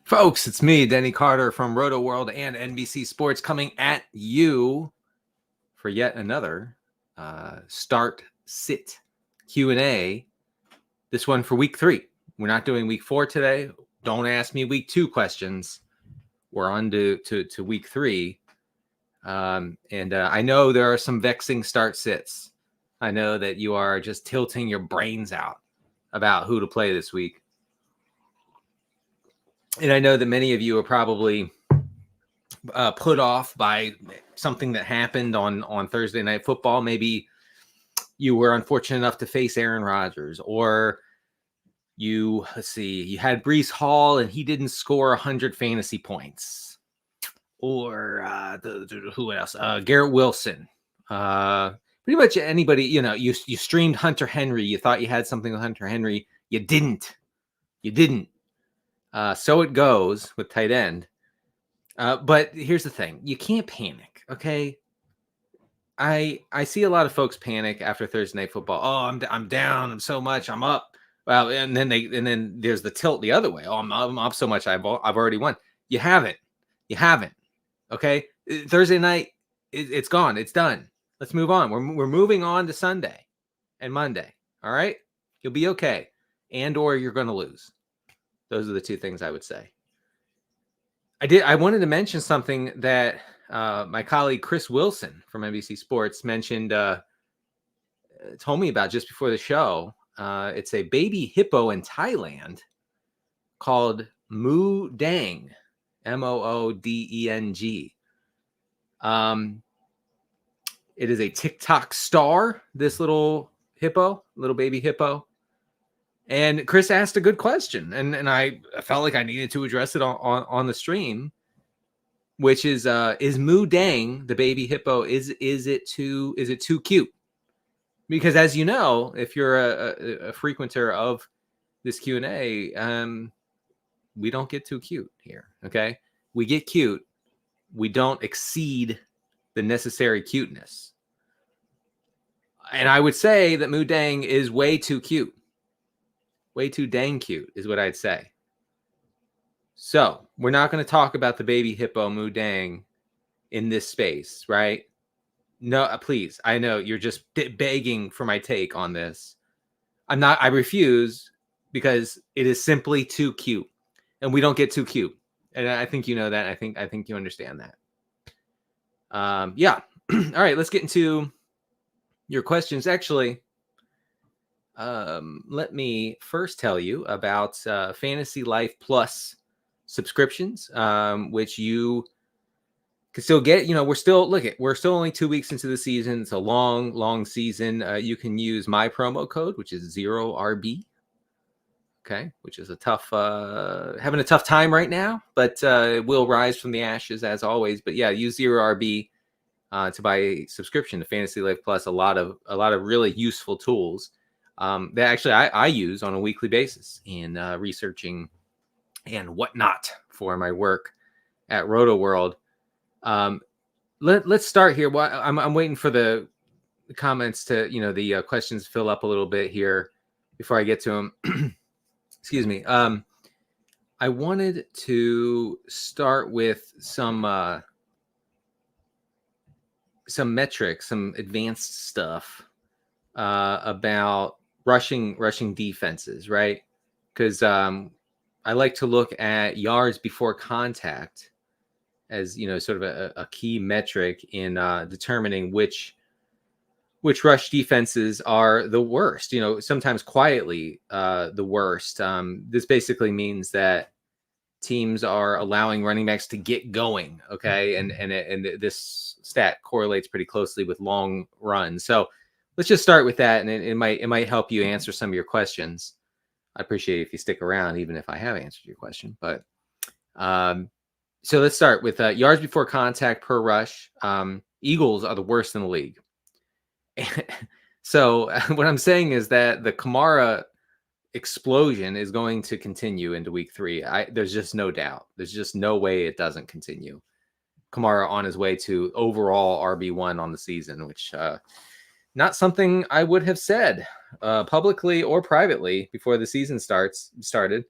Folks, it's me, Denny Carter from Rotoworld and NBC Sports, coming at you for yet another Start Sit Q&A. This one for week 3. We're not doing week 4 today. Don't ask me week 2 questions. We're on to week 3. And I know there are some vexing start sits. I know that you are just tilting your brains out about who to play this week. And I know that many of you are probably put off by something that happened on Thursday Night Football. Maybe you were unfortunate enough to face Aaron Rodgers, or you had Breece Hall and he didn't score 100 fantasy points, or who else? Garrett Wilson. Pretty much anybody. You streamed Hunter Henry. You thought you had something with Hunter Henry. You didn't. So it goes with tight end. But here's the thing. You can't panic, okay? I see a lot of folks panic after Thursday Night Football. Oh, I'm down. I'm so much. I'm up. Well, and then there's the tilt the other way. Oh, I'm up so much. I've already won. You haven't. Okay? Thursday night, it's gone. It's done. Let's move on. We're moving on to Sunday and Monday. All right? You'll be okay. Or you're going to lose. Those are the two things I would say. I wanted to mention something that my colleague Cris Wilson from NBC Sports mentioned, told me about just before the show. It's a baby hippo in Thailand called Moo Dang, Moodeng. It is a TikTok star, this little baby hippo. And Cris asked a good question, and I felt like I needed to address it on the stream, which is Moo Dang, the baby hippo, is it too cute? Because as you know, if you're a frequenter of this Q&A, we don't get too cute here. Okay, we get cute, we don't exceed the necessary cuteness. And I would say that Moo Dang is way too cute. Way too dang cute is what I'd say. So we're not going to talk about the baby hippo Moo Dang in this space, right? No, please. I know you're just begging for my take on this. I refuse, because it is simply too cute, and we don't get too cute. And I think you know that. I think you understand that. Yeah. All right. Let's get into your questions. Actually, let me first tell you about Fantasy Life Plus subscriptions, which you can still get. We're still only 2 weeks into the season. It's a long season. You can use my promo code, which is 0RB. Okay, which is having a tough time right now, but it will rise from the ashes as always. But yeah, use 0RB to buy a subscription to Fantasy Life Plus. A lot of really useful tools that actually I use on a weekly basis in researching and whatnot for my work at Rotoworld. Let's start here. I'm waiting for the comments to, the questions fill up a little bit here before I get to them. Excuse me. I wanted to start with some metrics, some advanced stuff about rushing defenses, right? Because I like to look at yards before contact as sort of a key metric in determining which rush defenses are the worst. Sometimes quietly the worst. This basically means that teams are allowing running backs to get going. Okay, and this stat correlates pretty closely with long runs. So let's just start with that, and it might help you answer some of your questions. I appreciate it if you stick around, even if I have answered your question. But so let's start with yards before contact per rush. Eagles are the worst in the league. So what I'm saying is that the Kamara explosion is going to continue into week 3. There's just no doubt. There's just no way it doesn't continue. Kamara on his way to overall RB1 on the season, which not something I would have said publicly or privately before the season started.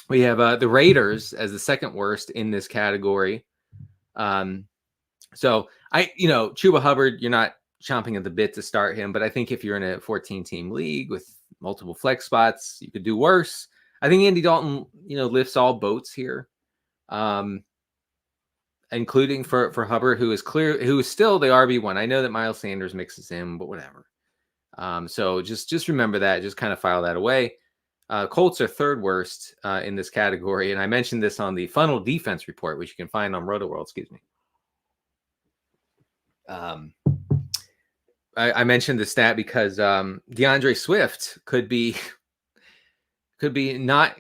We have the Raiders as the second worst in this category. So Chuba Hubbard, you're not chomping at the bit to start him, but I think if you're in a 14-team league with multiple flex spots, you could do worse. I think Andy Dalton, lifts all boats here, including for Hubbard, who is still the RB1. I know that Miles Sanders mixes in, but whatever. So just remember that. Just kind of file that away. Colts are third worst in this category, and I mentioned this on the Funnel Defense Report, which you can find on Rotoworld. Excuse me. I mentioned the stat because DeAndre Swift could be not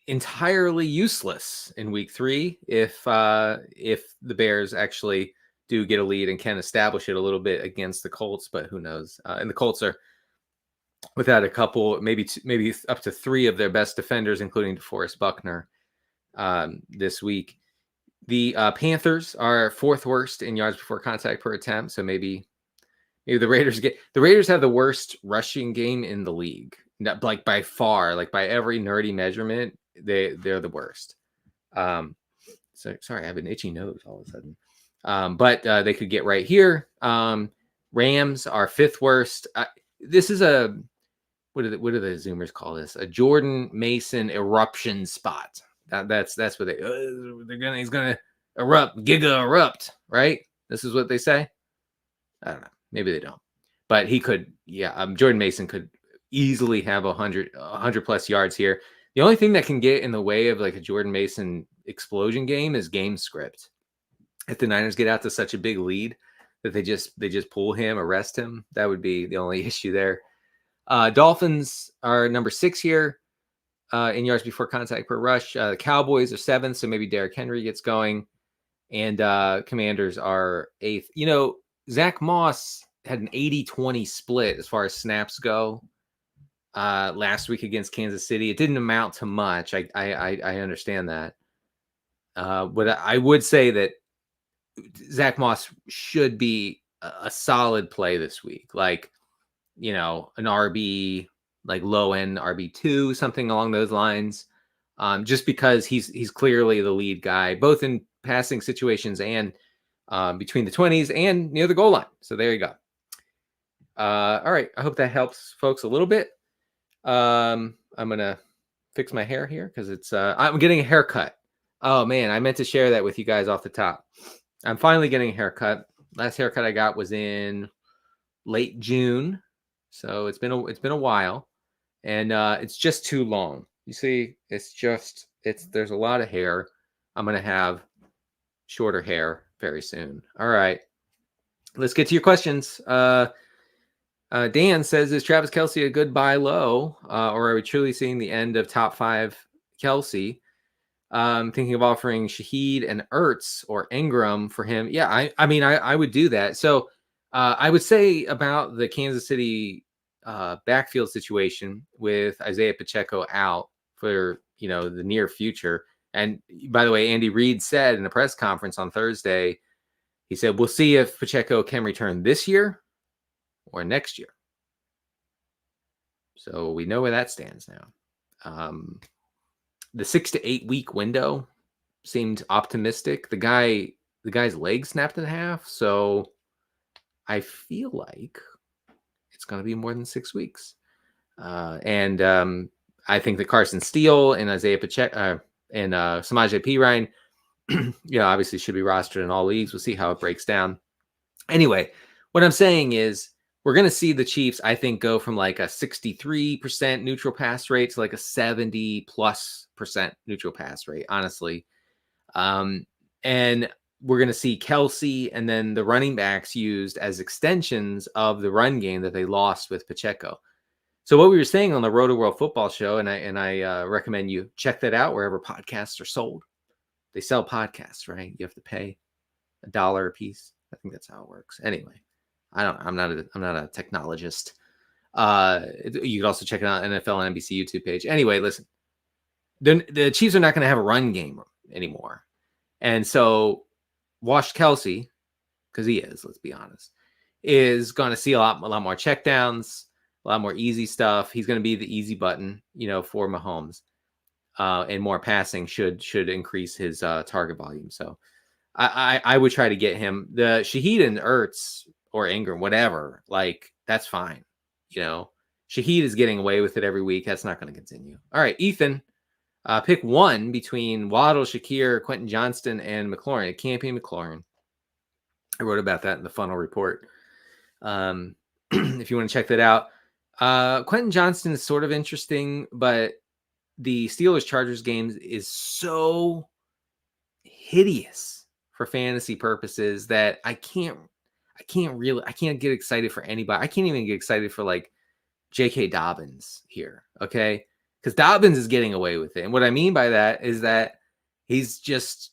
entirely useless in week 3 if the Bears actually do get a lead and can establish it a little bit against the Colts, but who knows? And the Colts are without a couple, maybe up to 3 of their best defenders, including DeForest Buckner this week. The Panthers are 4th worst in yards before contact per attempt, so maybe the Raiders have the worst rushing game in the league, like by far, like by every nerdy measurement, they're the worst. So sorry, I have an itchy nose all of a sudden. But they could get right here. Rams are 5th worst. This is what do the Zoomers call this? A Jordan Mason eruption spot. That's what he's gonna erupt, giga erupt, right? This is what they say. I don't know. Maybe they don't, but he could. Yeah, Jordan Mason could easily have 100 plus yards here. The only thing that can get in the way of like a Jordan Mason explosion game is game script. If the Niners get out to such a big lead that they just pull him, arrest him, that would be the only issue there. Dolphins are number 6 here in yards before contact per rush. The Cowboys are 7th, so maybe Derrick Henry gets going. And Commanders are 8th. Zach Moss had an 80-20 split as far as snaps go last week against Kansas City. It didn't amount to much. I understand that. But I would say that Zach Moss should be a solid play this week. Like, an RB, like low end RB2, something along those lines. Just because he's clearly the lead guy, both in passing situations and between the 20s and near the goal line. So there you go. All right. I hope that helps folks a little bit. I'm going to fix my hair here because I'm getting a haircut. Oh man, I meant to share that with you guys off the top. I'm finally getting a haircut. Last haircut I got was in late June. So it's been a while, and it's just too long. You see, there's a lot of hair. I'm going to have shorter hair very soon. All right, let's get to your questions. Dan says, is Travis Kelce a good buy low, or are we truly seeing the end of top 5 Kelce? Thinking of offering Shaheed and Ertz or Ingram for him. Yeah, I would do that. So I would say about the Kansas City backfield situation with Isaiah Pacheco out for the near future. And by the way, Andy Reid said in a press conference on Thursday, he said, we'll see if Pacheco can return this year or next year. So we know where that stands now. The 6 to 8 week window seemed optimistic. The guy's leg snapped in half, so I feel like it's going to be more than 6 weeks. And I think that Carson Steele and Isaiah Pacheco and Samaje Perine, obviously should be rostered in all leagues. We'll see how it breaks down. Anyway, what I'm saying is we're going to see the Chiefs, I think, go from like a 63% neutral pass rate to like a 70+% neutral pass rate, honestly. And we're going to see Kelce and then the running backs used as extensions of the run game that they lost with Pacheco. So what we were saying on the Rotoworld football show, and I recommend you check that out wherever podcasts are sold. They sell podcasts, right? You have to pay $1 a piece. I think that's how it works. Anyway, I'm not a technologist. You could also check it out on NFL and NBC YouTube page. Anyway, listen, the Chiefs are not going to have a run game anymore. And so Wash Kelce, because he is, let's be honest, is going to see a lot more checkdowns, a lot more easy stuff. He's going to be the easy button, for Mahomes. and more passing should increase his target volume. So I would try to get him. The Shaheed and Ertz or Ingram, whatever, like that's fine. Shaheed is getting away with it every week. That's not going to continue. All right, Ethan, pick one between Waddle, Shakir, Quentin Johnston, and McLaurin. It can't be McLaurin. I wrote about that in the funnel report. If you want to check that out. Quentin Johnston is sort of interesting, but the Steelers-Chargers games is so hideous for fantasy purposes that I can't get excited for anybody. I can't even get excited for like J.K. Dobbins here, okay? Because Dobbins is getting away with it. And what I mean by that is that he's just,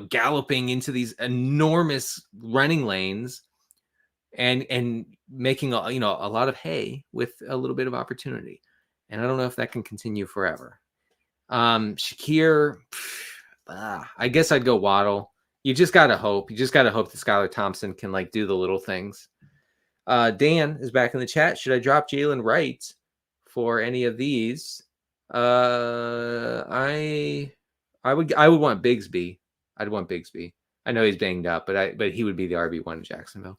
galloping into these enormous running lanes and making a lot of hay with a little bit of opportunity. And I don't know if that can continue forever. Shakir, I guess I'd go Waddle. You just got to hope. You just got to hope that Skylar Thompson can like do the little things. Dan is back in the chat. Should I drop Jalen Wright for any of these? I would want Bigsby. I'd want Bigsby. I know he's banged up, but he would be the RB1 in Jacksonville.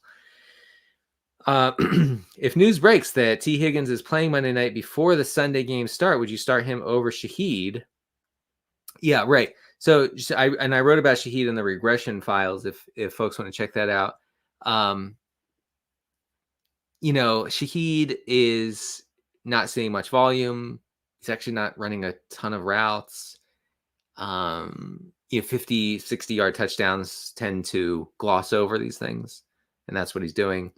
If news breaks that T. Higgins is playing Monday night before the Sunday games start, would you start him over Shaheed? Yeah, right. So I wrote about Shaheed in the regression files if folks want to check that out. Shaheed is not seeing much volume. He's actually not running a ton of routes. 50, 60-yard touchdowns tend to gloss over these things, and that's what he's doing.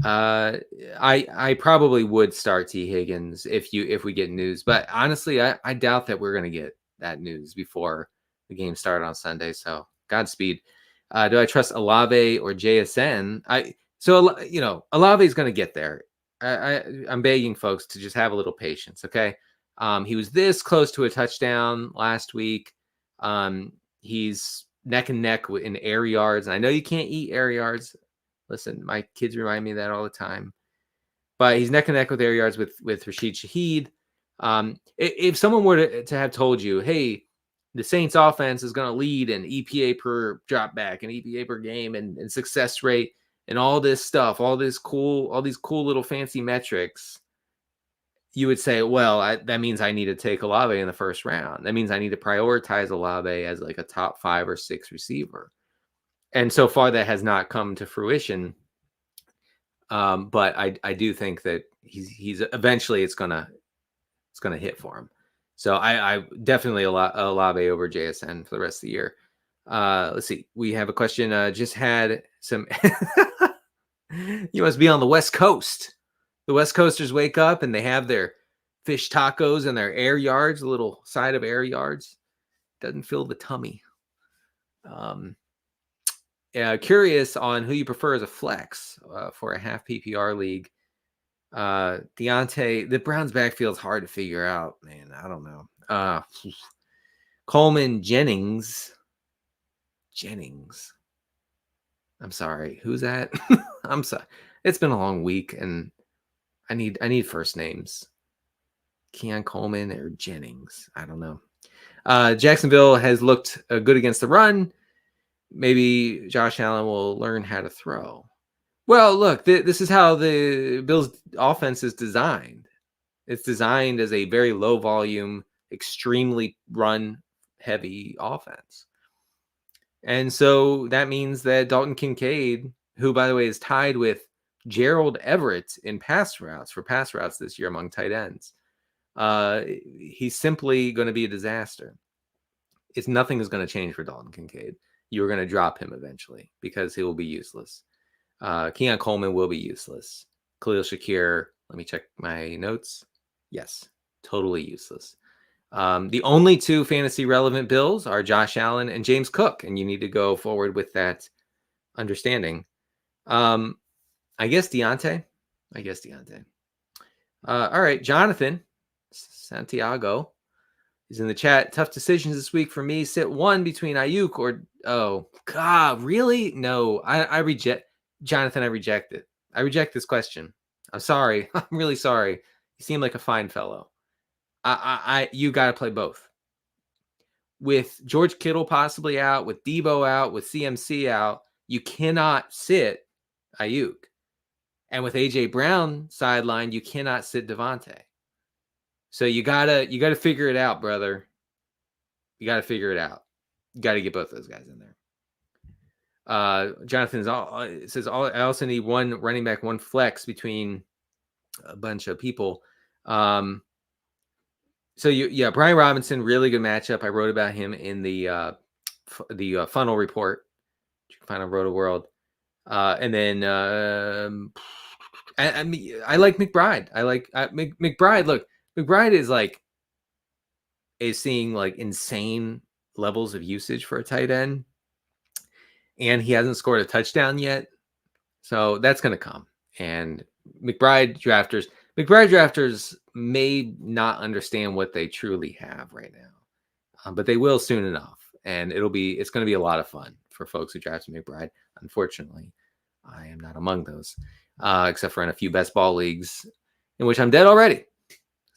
I probably would start T. Higgins if we get news, but honestly, I doubt that we're going to get that news before the game started on Sunday. So Godspeed. Do I trust Olave or JSN? Olave is going to get there. I'm begging folks to just have a little patience. Okay. He was this close to a touchdown last week. He's neck and neck in air yards. And I know you can't eat air yards. Listen, my kids remind me of that all the time. But he's neck and neck with air yards with Rashid Shaheed. If someone were to have told you, hey, the Saints offense is going to lead in EPA per drop back and EPA per game and success rate and all this stuff, all these cool little fancy metrics, you would say, well, that means I need to take Olave in the first round. That means I need to prioritize Olave as like a top 5 or 6 receiver. And so far that has not come to fruition. But I do think that he's eventually it's gonna hit for him. So I definitely Olave over JSN for the rest of the year. Let's see. We have a question. Just had some. You must be on the West Coast. The West Coasters wake up and they have their fish tacos and their air yards, a little side of air yards. Doesn't fill the tummy. Curious on who you prefer as a flex for a half PPR league. Deontay, the Browns backfield's hard to figure out, man. I don't know. Coleman Jennings. I'm sorry. Who's that? I'm sorry. It's been a long week and I need first names. Keon Coleman or Jennings. I don't know. Jacksonville has looked good against the run. Maybe Josh Allen will learn how to throw. Well, look, this is how the Bills offense is designed. It's designed as a very low volume, extremely run heavy offense. And so that means that Dalton Kincaid, who by the way is tied with Gerald Everett in pass routes this year among tight ends, he's simply going to be a disaster. Nothing is going to change for Dalton Kincaid. You're going to drop him eventually because he will be useless. Keon Coleman will be useless. Khalil Shakir, let me check my notes. Yes, totally useless. The only 2 fantasy relevant Bills are Josh Allen and James Cook, and you need to go forward with that understanding. I guess Deontay. All right, Jonathan Santiago is in the chat. Tough decisions this week for me. Sit one between Ayuk or God, really? No, I reject. Jonathan, I reject it. I reject this question. I'm sorry. I'm really sorry. You seem like a fine fellow. You got to play both. With George Kittle possibly out, with Debo out, with CMC out, you cannot sit Ayuk. And with AJ Brown sidelined, you cannot sit Devontae. So you gotta figure it out, brother. You gotta figure it out. You gotta get both those guys in there. Jonathan says I also need one running back, one flex between a bunch of people. So Brian Robinson, really good matchup. I wrote about him in the funnel report. You can find on Rotoworld. And then I like McBride. I like McBride. Look, McBride is seeing like insane levels of usage for a tight end, and he hasn't scored a touchdown yet. So that's going to come. And McBride drafters may not understand what they truly have right now, but they will soon enough. And it's going to be a lot of fun for folks who drafted McBride. Unfortunately, I am not among those, except for in a few best ball leagues in which I'm dead already.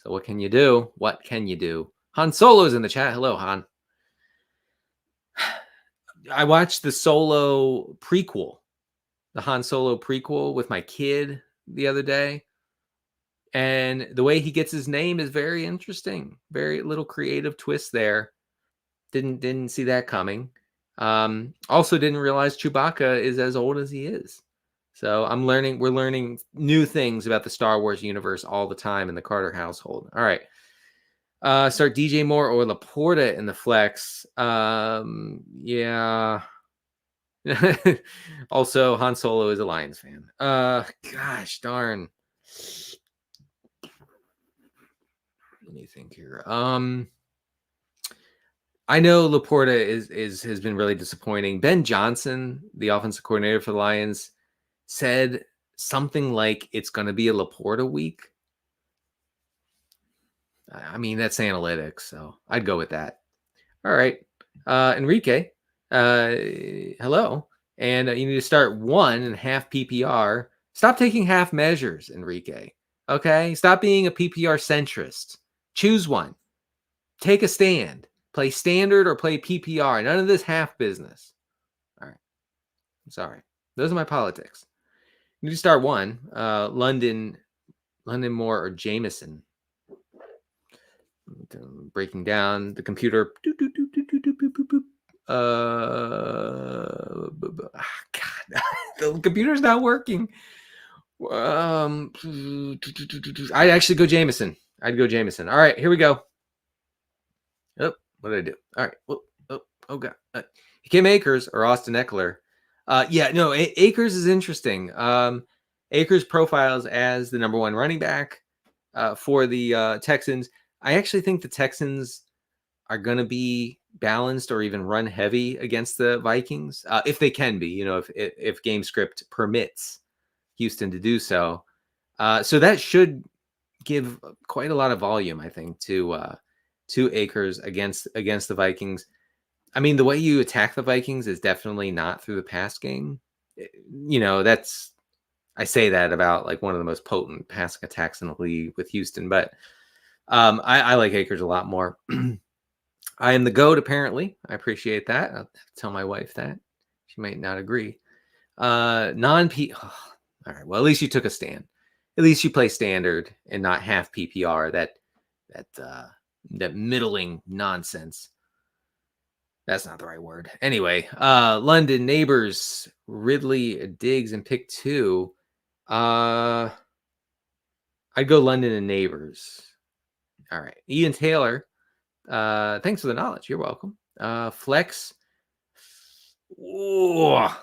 So what can you do? What can you do? Han Solo's in the chat. Hello, Han. I watched the Solo prequel, the Han Solo prequel with my kid the other day. And the way he gets his name is very interesting. Very little creative twist there. Didn't see that coming. Also didn't realize Chewbacca is as old as he is. So we're learning new things about the Star Wars universe all the time in the Carter household. All right. Start DJ Moore or Laporta in the flex. Yeah. Also, Han Solo is a Lions fan. Gosh darn. Let me think here. I know Laporta has been really disappointing. Ben Johnson, the offensive coordinator for the Lions, said something like it's going to be a Laporta week. I mean, that's analytics, so I'd go with that. All right. Enrique, hello. And you need to start 1.5 PPR. Stop taking half measures, Enrique. Okay? Stop being a PPR centrist. Choose one. Take a stand. Play standard or play PPR. None of this half business. All right. I'm sorry. Those are my politics. You need to start one. London Moore or Jameson. Breaking down the computer. God, the computer's not working. I'd actually go Jameson. I'd go Jameson. All right, here we go. Oh, what did I do? All right. Oh God. Kim Akers or Austin Eckler. Akers is interesting. Akers profiles as the number one running back for the Texans. I actually think the Texans are going to be balanced or even run heavy against the Vikings, if they can be, if game script permits Houston to do so. So that should give quite a lot of volume, I think, to Akers against the Vikings. I mean, the way you attack the Vikings is definitely not through the pass game. I say that about like one of the most potent passing attacks in the league with Houston, but I like Akers a lot more. I am the GOAT, apparently. I appreciate that. I'll tell my wife that. She might not agree. All right, well, at least you took a stand. At least you play standard and not half PPR, that middling nonsense. That's not the right word. Anyway, London, Neighbors, Ridley, Diggs, and pick 2. I'd go London and Neighbors. All right. Ian Taylor, thanks for the knowledge. You're welcome. Flex. Oh,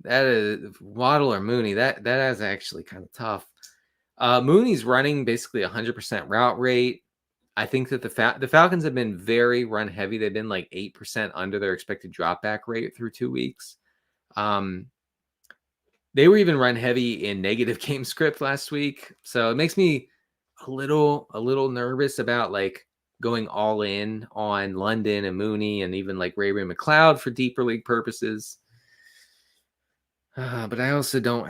that is Waddle or Mooney. That is actually kind of tough. Mooney's running basically 100% route rate. I think that the Falcons have been very run heavy. They've been like 8% under their expected drop back rate through 2 weeks. They were even run heavy in negative game script last week. So it makes me a little nervous about like going all in on London and Mooney and even like Ray McLeod for deeper league purposes. But I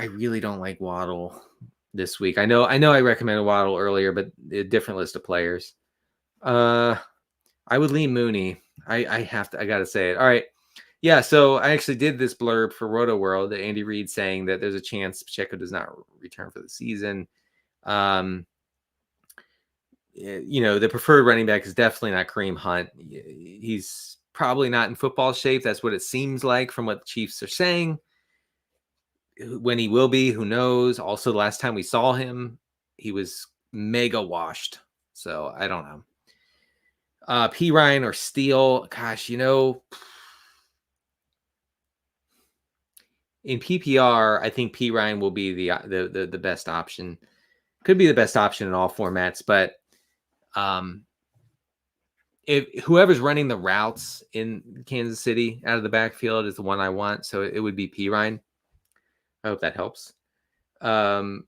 really don't like Waddle this week. I know I recommended Waddle earlier, but a different list of players. I would lean Mooney. I gotta say it. All right. Yeah, so I actually did this blurb for Rotoworld. Andy Reid saying that there's a chance Pacheco does not return for the season. The preferred running back is definitely not Kareem Hunt. He's probably not in football shape. That's what it seems like from what the Chiefs are saying. When he will be, who knows? Also, the last time we saw him, he was mega washed. So I don't know. P. Ryan or Steele. Gosh, in PPR, I think P. Ryan will be the best option. Could be the best option in all formats, but if whoever's running the routes in Kansas City out of the backfield is the one I want, so it would be P. Ryan. I hope that helps. All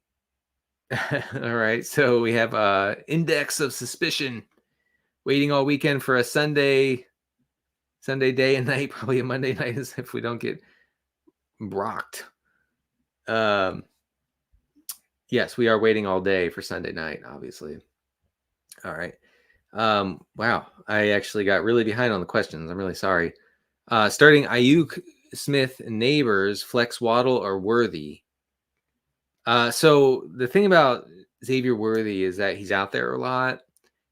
right, so we have index of suspicion waiting all weekend for a Sunday day and night, probably a Monday night if we don't get brocked. Yes, we are waiting all day for Sunday night, obviously. All right. Wow, I actually got really behind on the questions. I'm really sorry. Starting Ayuk, Smith, Neighbors, Flex, Waddle, or Worthy. So the thing about Xavier Worthy is that he's out there a lot.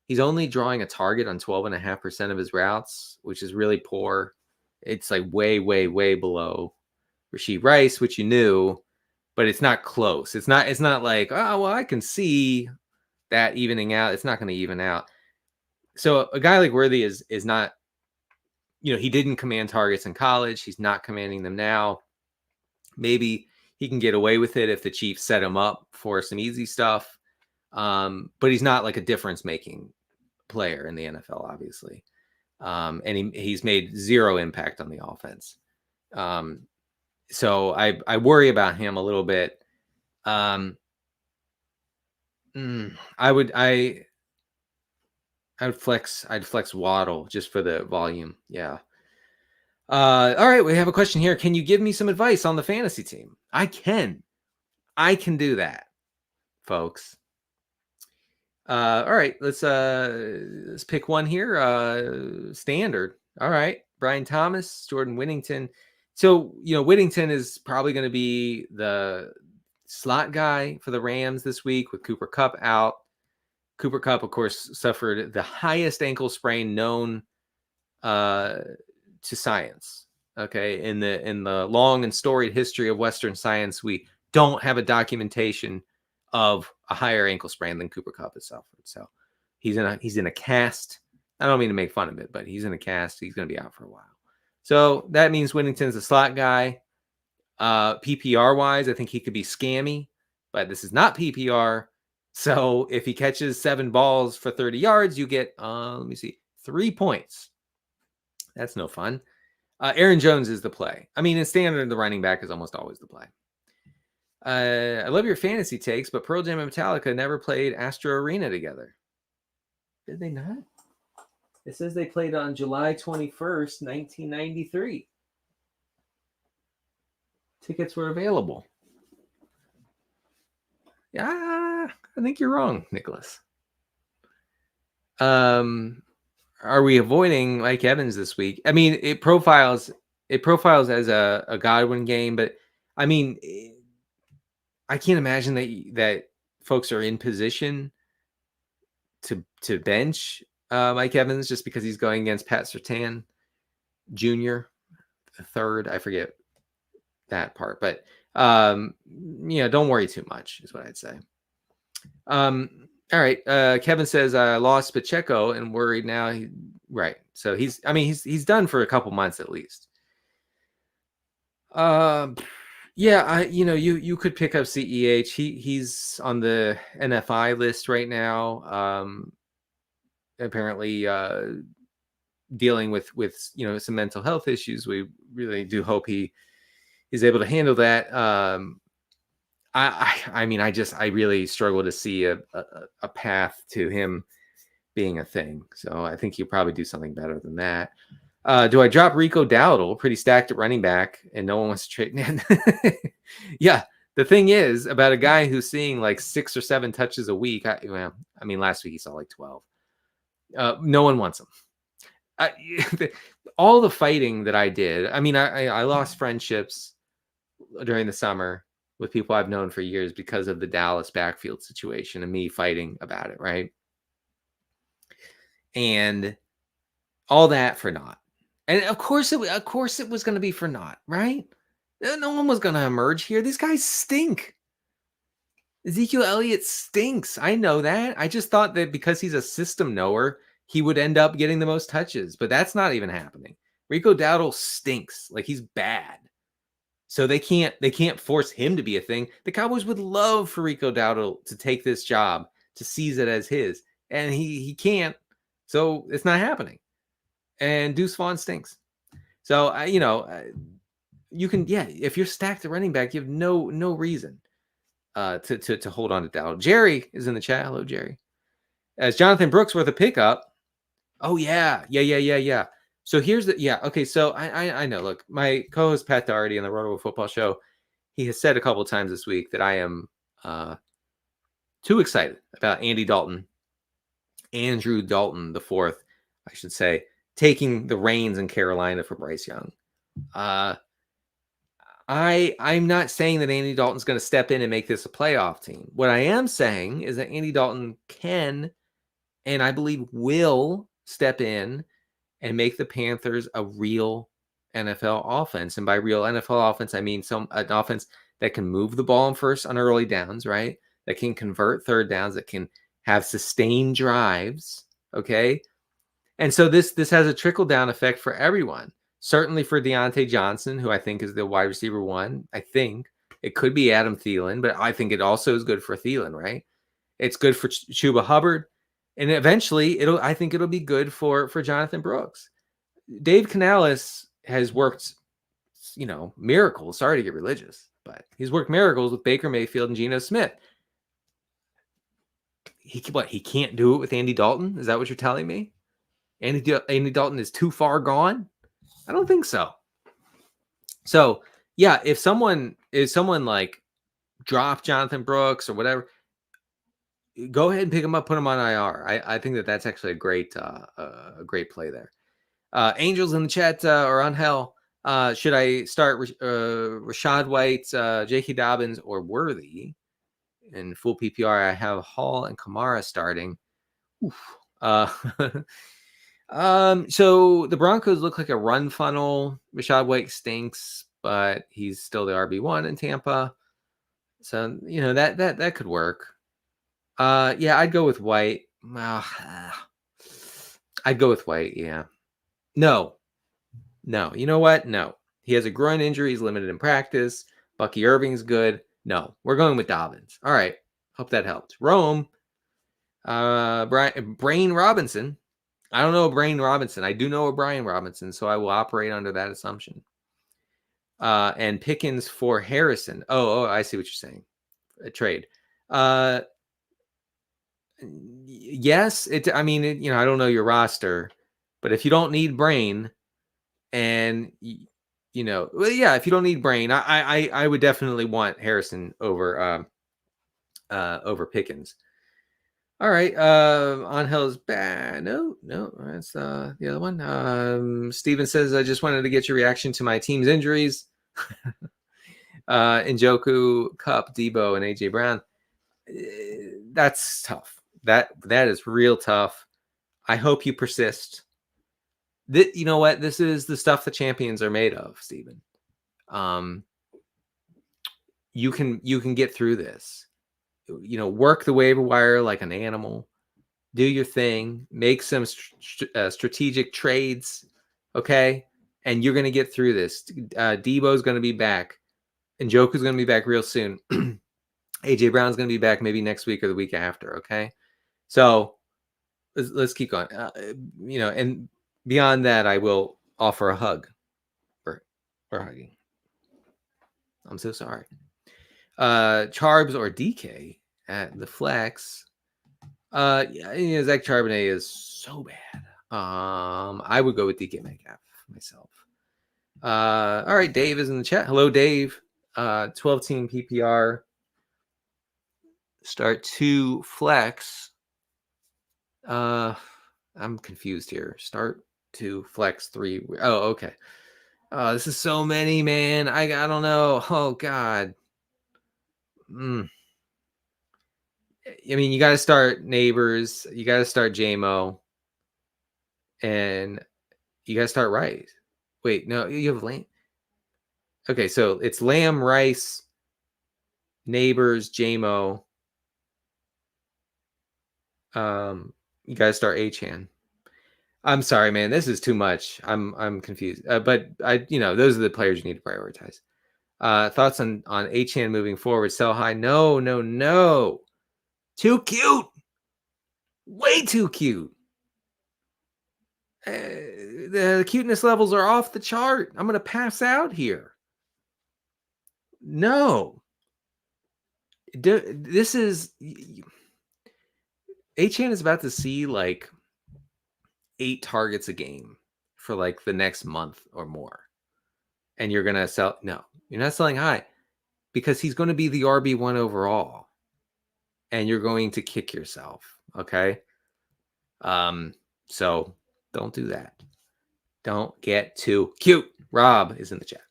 He's only drawing a target on 12.5% of his routes, which is really poor. It's like way, way, way below Rashee Rice, which you knew, but it's not close. It's not like, oh, well, I can see that evening out. It's not going to even out. So a guy like Worthy is not, he didn't command targets in college. He's not commanding them now. Maybe he can get away with it if the Chiefs set him up for some easy stuff. But he's not like a difference-making player in the NFL, obviously. And he's made zero impact on the offense. So I worry about him a little bit. I'd flex Waddle just for the volume. Yeah. All right, we have a question here. Can you give me some advice on the fantasy team? I can do that, folks. All right, let's pick one here. Standard. All right, Brian Thomas, Jordan Whittington. So, Whittington is probably going to be the slot guy for the Rams this week with Cooper Kupp out. Cooper Kupp, of course, suffered the highest ankle sprain known to science. Okay, in the long and storied history of Western science, we don't have a documentation of a higher ankle sprain than Cooper Kupp has suffered. So he's in a cast. I don't mean to make fun of it, but he's in a cast. He's going to be out for a while. So that means Whittington's a slot guy. PPR wise, I think he could be scammy, but this is not PPR. So if he catches 7 balls for 30 yards, you get 3 points. That's no fun. Aaron Jones is the play. I mean, in standard, the running back is almost always the play. I love your fantasy takes, but Pearl Jam and Metallica never played Astro Arena together. Did they not? It says they played on July 21st, 1993. Tickets were available. Yeah, I think you're wrong, Nicholas. Are we avoiding Mike Evans this week? I mean, it profiles as a Godwin game, but I mean, I can't imagine that folks are in position to bench Mike Evans just because he's going against Pat Surtain Jr., the third. I forget that part, but don't worry too much is what I'd say. All right. Kevin says I lost Pacheco and worried now. Right. So he's done for a couple months at least. Yeah, you could pick up CEH. He's on the NFI list right now. Apparently dealing with some mental health issues. We really do hope he is able to handle that. I really struggle to see a path to him being a thing. So I think he'll probably do something better than that. Do I drop Rico Dowdle? Pretty stacked at running back, and no one wants to trade. Yeah, the thing is about a guy who's seeing like 6 or 7 touches a week. Last week he saw like 12. No one wants him. All the fighting that I did. I mean, I lost friendships during the summer with people I've known for years because of the Dallas backfield situation and me fighting about it, right? And all that for naught. And of course it was going to be for naught, right? No one was going to emerge here. These guys stink. Ezekiel Elliott stinks. I know that. I just thought that because he's a system knower, he would end up getting the most touches, but that's not even happening. Rico Dowdle stinks. Like, he's bad. So they can't force him to be a thing. The Cowboys would love for Rico Dowdle to take this job, to seize it as his, and he can't. So it's not happening. And Deuce Vaughn stinks. So you can, if you're stacked at running back, you have no reason to hold on to Dowdle. Jerry is in the chat. Hello, Jerry. As Jonathan Brooks worth a pickup. Oh yeah. So here's okay. So I know. Look, my co-host Pat Doherty on the Rotoworld Football Show, he has said a couple of times this week that I am too excited about Andrew Dalton the fourth, I should say, taking the reins in Carolina for Bryce Young. I'm not saying that Andy Dalton's going to step in and make this a playoff team. What I am saying is that Andy Dalton can, and I believe will, step in and make the Panthers a real NFL offense. And by real NFL offense, I mean an offense that can move the ball on early downs, right? That can convert third downs, that can have sustained drives, okay? And so this has a trickle-down effect for everyone. Certainly for Deontay Johnson, who I think is the wide receiver one. I think it could be Adam Thielen, but I think it also is good for Thielen, right? It's good for Chuba Hubbard. And eventually, I think it'll be good for Jonathan Brooks. Dave Canales has worked, miracles. Sorry to get religious, but he's worked miracles with Baker Mayfield and Geno Smith. He can't do it with Andy Dalton? Is that what you're telling me? Andy Dalton is too far gone? I don't think so. So, yeah, if someone like drop Jonathan Brooks or whatever, go ahead and pick him up, put him on IR. I think that's actually a great play there. Angels in the chat or on hell. Should I start Rachaad White, J.K. Dobbins, or Worthy? In full PPR, I have Hall and Kamara starting. So the Broncos look like a run funnel. Rachaad White stinks, but he's still the RB1 in Tampa. So, that could work. I'd go with White. I'd go with White, yeah. No. You know what? No. He has a groin injury. He's limited in practice. Bucky Irving's good. No. We're going with Dobbins. All right. Hope that helped. Rome. Brain Robinson. I don't know a Brain Robinson. I do know a Brian Robinson, so I will operate under that assumption. And Pickens for Harrison. Oh, I see what you're saying. A trade. Yes, I don't know your roster, but if you don't need Brain, and if you don't need Brain, I would definitely want Harrison over Pickens. All right, Angel's bad. No, that's the other one. Steven says, I just wanted to get your reaction to my team's injuries. Njoku, Kupp, Debo, and AJ Brown. That's tough. That is real tough. I hope you persist. You know what? This is the stuff the champions are made of, Steven. You can get through this. Work the waiver wire like an animal. Do your thing. Make some strategic trades, okay? And you're going to get through this. Debo's going to be back. Njoku's going to be back real soon. AJ Brown's going to be back maybe next week or the week after, okay? So let's keep going. And beyond that, I will offer a hug for hugging. I'm so sorry. Charbs or DK at the flex. Zach Charbonnet is so bad. I would go with DK Metcalf myself. All right, Dave is in the chat. Hello, Dave. 12-team PPR. Start 2 flex. I'm confused here. Start to flex 3. Oh, okay. Oh, this is so many, man. I don't know. Oh God. I mean, you got to start Neighbors. You got to start JMO, and you got to start Rice. Wait, no, you have Lamb. Okay, so it's Lamb, Rice, Neighbors, JMO. You got to start Achan. I'm sorry, man. This is too much. I'm confused. But those are the players you need to prioritize. Thoughts on Achan moving forward? Sell high? No, no, no. Too cute. Way too cute. The cuteness levels are off the chart. I'm gonna pass out here. No. This is Achan is about to see like 8 targets a game for like the next month or more. And you're going to sell. No, you're not selling high because he's going to be the RB1 overall. And you're going to kick yourself. Okay. So don't do that. Don't get too cute. Rob is in the chat.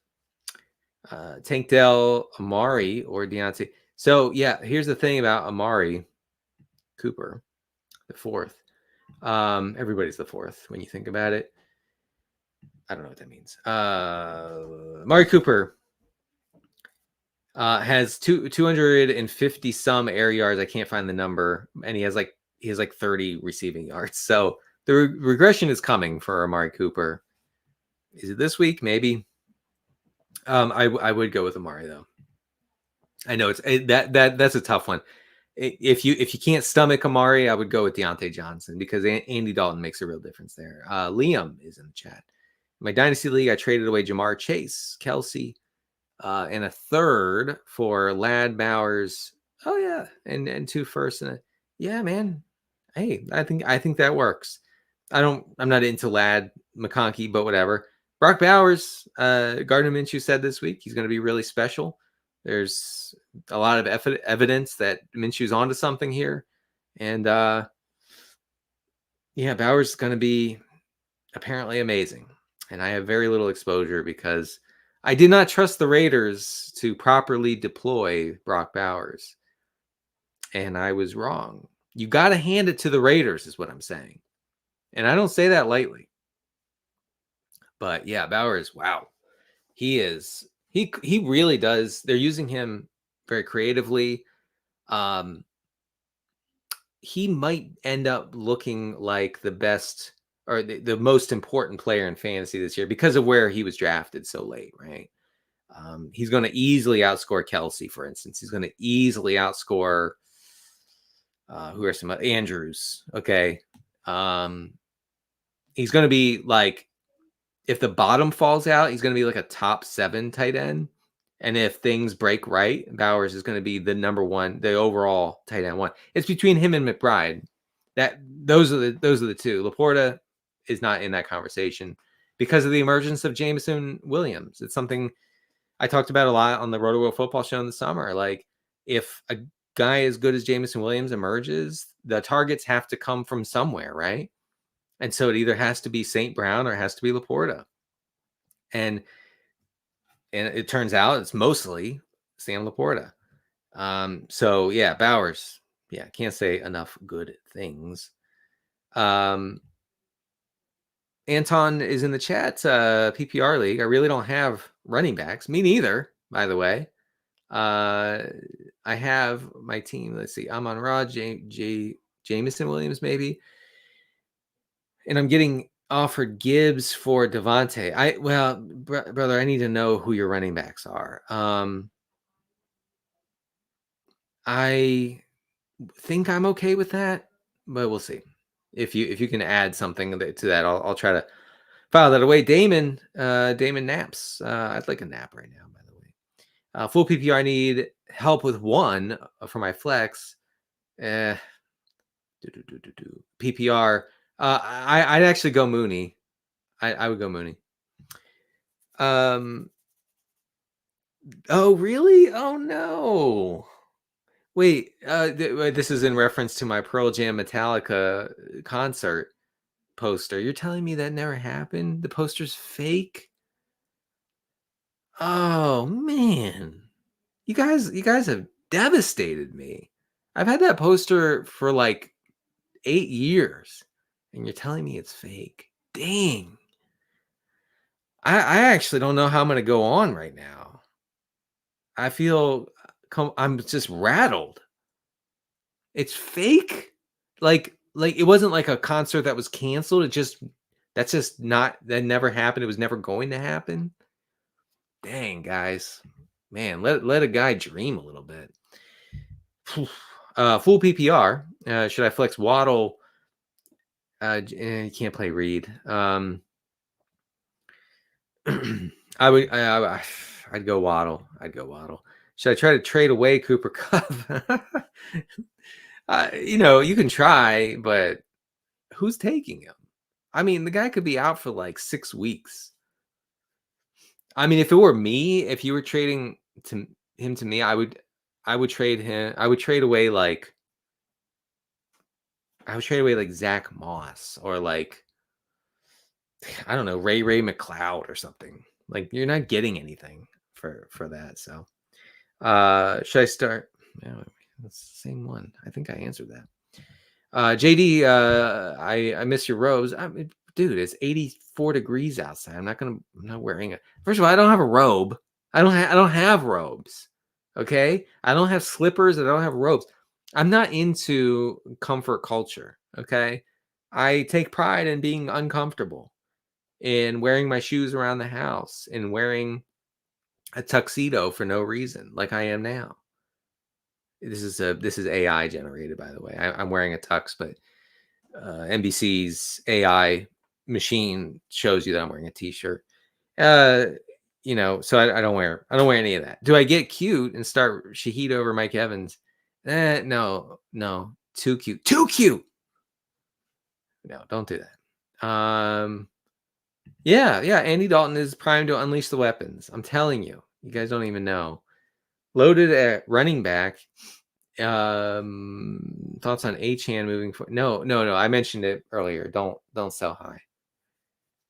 Tank Dell, Amari, or Deontay. So, yeah, here's the thing about Amari Cooper, the 4th. Everybody's the 4th when you think about it. I don't know what that means. Amari Cooper has 250 some air yards. I can't find the number, and he has like 30 receiving yards. So the regression is coming for Amari Cooper. Is it this week? Maybe. I would go with Amari though. I know that's a tough one. If you can't stomach Amari, I would go with Deontay Johnson because Andy Dalton makes a real difference there. Liam is in the chat. In my dynasty league, I traded away Jamar Chase, Kelsey, and a 3rd for Ladd Bowers. Oh yeah, and 2 firsts. Yeah, man. Hey, I think that works. I'm not into Ladd McConkey, but whatever. Brock Bowers, Gardner Minshew said this week he's going to be really special. There's a lot of evidence that Minshew's onto something here. And Bowers is going to be apparently amazing. And I have very little exposure because I did not trust the Raiders to properly deploy Brock Bowers. And I was wrong. You got to hand it to the Raiders is what I'm saying. And I don't say that lightly. But yeah, Bowers, wow. He really does. They're using him very creatively. He might end up looking like the best or the most important player in fantasy this year because of where he was drafted so late, right? He's going to easily outscore Kelsey, for instance. He's going to easily outscore who are some Andrews. Okay. He's going to be like, if the bottom falls out, he's going to be like a top 7 tight end. And if things break right, Bowers is going to be the number 1, the overall tight end 1. It's between him and McBride. Those are the 2. Laporta is not in that conversation because of the emergence of Jameson Williams. It's something I talked about a lot on the Rotoworld football show in the summer. Like, if a guy as good as Jameson Williams emerges, the targets have to come from somewhere, right? And so it either has to be St. Brown or it has to be Laporta. And it turns out it's mostly Sam Laporta. So yeah, Bowers. Yeah, can't say enough good things. Anton is in the chat. PPR league. I really don't have running backs. Me neither, by the way. I have my team. Let's see. I'm on Rod, Jameson Williams, maybe. And I'm getting offered Gibbs for Devontae. Brother, I need to know who your running backs are. I think I'm okay with that, but we'll see. If you can add something to that, I'll try to file that away. Damon naps. I'd like a nap right now, by the way. Full PPR, I need help with 1 for my flex. PPR. I'd actually go Mooney. I would go Mooney. Oh really? Oh no. Wait, this is in reference to my Pearl Jam Metallica concert. poster. You're telling me that never happened? The poster's fake? Oh man. You guys have devastated me. I've had that poster for like 8 years and you're telling me it's fake. Dang. I actually don't know how I'm going to go on right now. I feel I'm just rattled. It's fake? Like it wasn't like a concert that was canceled. That never happened. It was never going to happen. Dang, guys. Man, let a guy dream a little bit. Full PPR. Should I flex Waddle? You can't play Reed. I'd go Waddle. Should I try to trade away Cooper Kupp? You can try, but who's taking him? I mean, the guy could be out for like 6 weeks. I mean, if it were me, if you were trading him to me, I would trade him. I would trade away like Zach Moss or like, I don't know, Ray McLeod or something. Like, you're not getting anything for that. So should I start? No, that's the same one. I think I answered that. JD, I miss your robes. Dude, it's 84 degrees outside. I'm not wearing it. First of all, I don't have a robe. I don't have robes. Okay? I don't have slippers. I don't have robes. I'm not into comfort culture. Okay? I take pride in being uncomfortable, in wearing my shoes around the house, and wearing a tuxedo for no reason, like I am now. This is AI generated, by the way. I'm wearing a tux, but NBC's AI machine shows you that I'm wearing a t-shirt. So I don't wear any of that. Do I get cute and start Shaheed over Mike Evans? No, too cute. No, don't do that. Yeah, Andy Dalton is primed to unleash the weapons. I'm telling you, you guys don't even know. Loaded at running back. Thoughts on Achane moving forward? No. I mentioned it earlier. Don't sell high.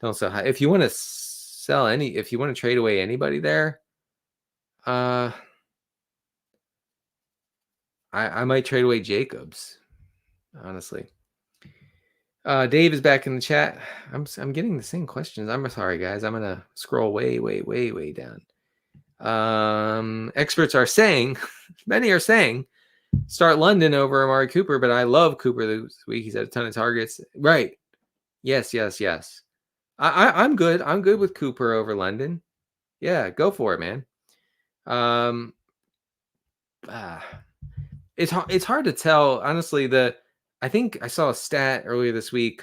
Don't sell high. If you want to trade away anybody there, I might trade away Jacobs, honestly. Dave is back in the chat. I'm getting the same questions. I'm sorry, guys. I'm gonna scroll way down. Experts are saying, many are saying, start London over Amari Cooper, but I love Cooper this week. He's had a ton of targets. Right. Yes. I'm good. I'm good with Cooper over London. Yeah, go for it, man. It's hard to tell, honestly. I think I saw a stat earlier this week.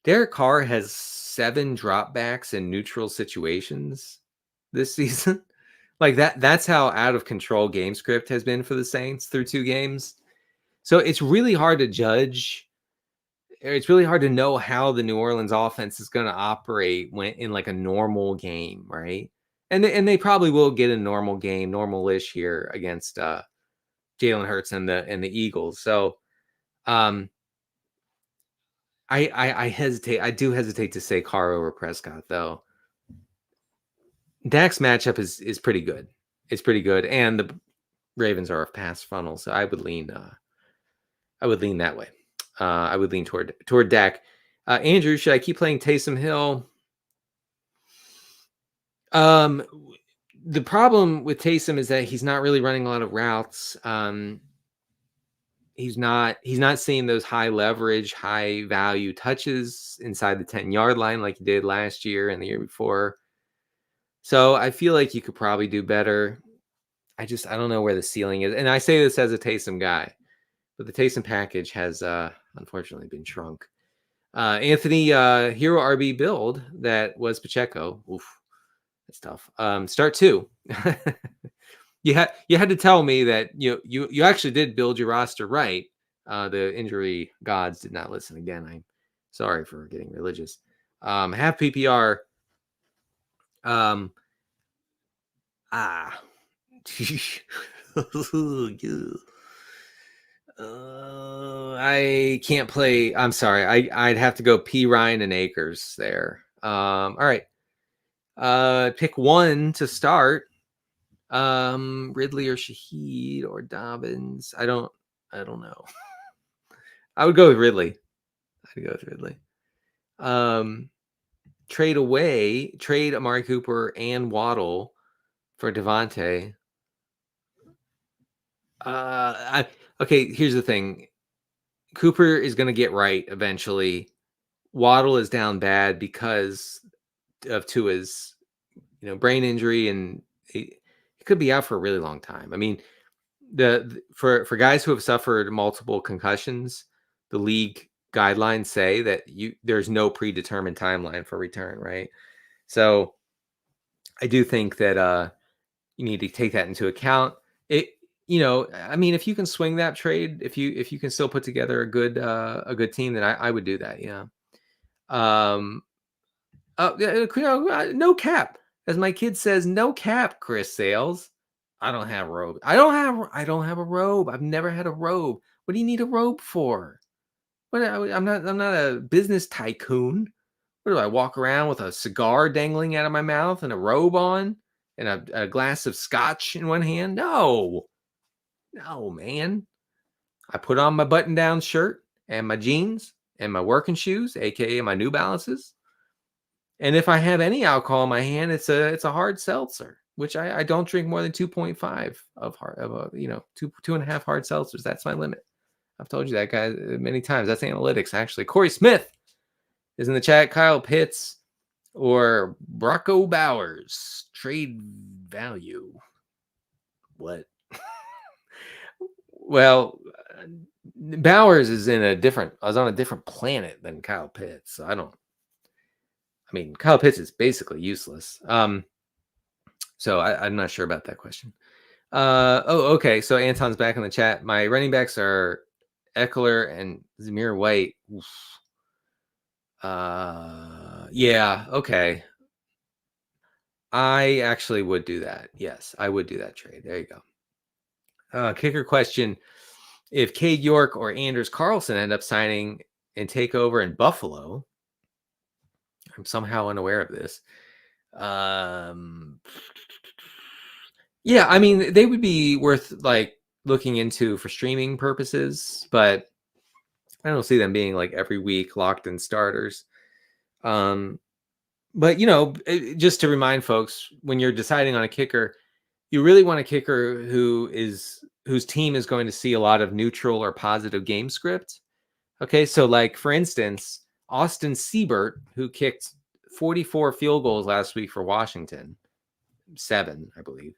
Derek Carr has 7 dropbacks in neutral situations this season. Like that's how out of control game script has been for the Saints through 2 games. So it's really hard to judge. It's really hard to know how the New Orleans offense is going to operate when in like a normal game, right? And they probably will get a normal game, normal-ish here against Jalen Hurts and the Eagles. So I hesitate. I do hesitate to say Carr over Prescott, though. Dak's matchup is pretty good. It's pretty good, and the Ravens are a pass funnel, so I would lean that way. I would lean toward Dak. Andrew, should I keep playing Taysom Hill? The problem with Taysom is that he's not really running a lot of routes. He's not seeing those high leverage, high value touches inside the 10-yard line like he did last year and the year before. So I feel like you could probably do better. I don't know where the ceiling is. And I say this as a Taysom guy, but the Taysom package has unfortunately been shrunk. Anthony, hero RB build that was Pacheco. Oof, that's tough. Start 2. You had to tell me that you actually did build your roster right. The injury gods did not listen again. I'm sorry for getting religious. Half PPR. I can't play. I'm sorry. I'd have to go P. Ryan and Akers there. All right. Pick one to start. Ridley or Shaheed or Dobbins. I don't know. I would go with Ridley. Trade Amari Cooper and Waddle for Devontae. Okay, here's the thing. Cooper is going to get right eventually. Waddle is down bad because of Tua's, brain injury, and he could be out for a really long time. I mean, for guys who have suffered multiple concussions, the league guidelines say that there's no predetermined timeline for return, right? So I do think that you need to take that into account. I mean, if you can swing that trade, if you can still put together a good team, then I would do that. Yeah. No cap. As my kid says, no cap, Chris Sales. I don't have a robe. I don't have a robe. I've never had a robe. What do you need a robe for? I'm not a business tycoon. What do I walk around with a cigar dangling out of my mouth and a robe on and a glass of scotch in one hand? No, man. I put on my button-down shirt and my jeans and my working shoes, aka my New Balances. And if I have any alcohol in my hand, it's a hard seltzer, which I don't drink more than 2.5 of 2.5 hard seltzers. That's my limit. I've told you that, guys, many times. That's analytics, actually. Corey Smith is in the chat. Kyle Pitts or Brocco Bowers. Trade value. What? Well, Bowers is on a different planet than Kyle Pitts. So Kyle Pitts is basically useless. So I'm not sure about that question. Okay. So Anton's back in the chat. My running backs are Eckler and Zamir White. Yeah. Okay. I actually would do that. Yes, I would do that trade. There you go. Kicker question. If Cade York or Anders Carlson end up signing and take over in Buffalo, I'm somehow unaware of this. Yeah, I mean, they would be worth looking into for streaming purposes, but I don't see them being every week locked in starters. But just to remind folks, when you're deciding on a kicker, you really want a kicker whose team is going to see a lot of neutral or positive game script. Okay, so for instance, Austin Siebert, who kicked 44 field goals last week for Washington, 7, I believe.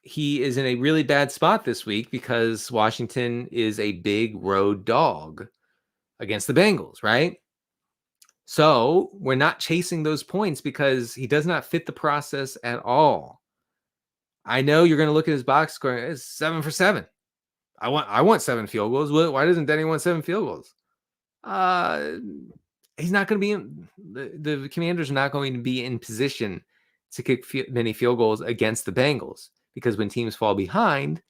He is in a really bad spot this week because Washington is a big road dog against the Bengals, right? So we're not chasing those points because he does not fit the process at all. I know you're going to look at his box score. It's 7 for 7. I want 7 field goals. Why doesn't Denny want 7 field goals? He's not going to be in the Commanders are not going to be in position to kick many field goals against the Bengals because when teams fall behind,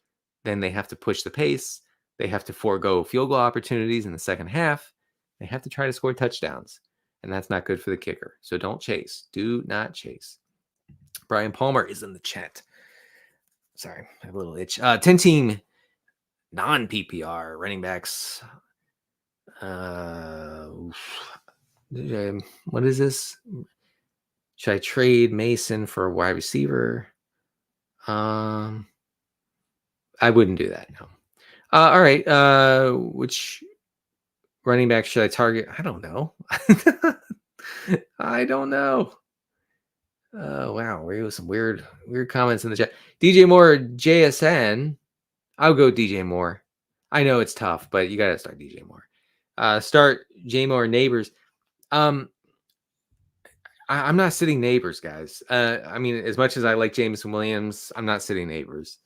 then they have to push the pace. They have to forego field goal opportunities in the second half. They have to try to score touchdowns, and that's not good for the kicker. So don't chase. Do not chase. Brian Palmer is in the chat. Sorry, I have a little itch. 10-team non-PPR running backs. What is this? Should I trade Mason for a wide receiver? I wouldn't do that. No. All right. Which running back should I target? I don't know. I don't know. Wow, we have some weird comments in the chat. DJ Moore, JSN. I'll go DJ Moore. I know it's tough, but you got to start DJ Moore. Start J Moore Neighbors. I'm not sitting Neighbors, guys. I mean, as much as I like Jameson Williams, I'm not sitting Neighbors.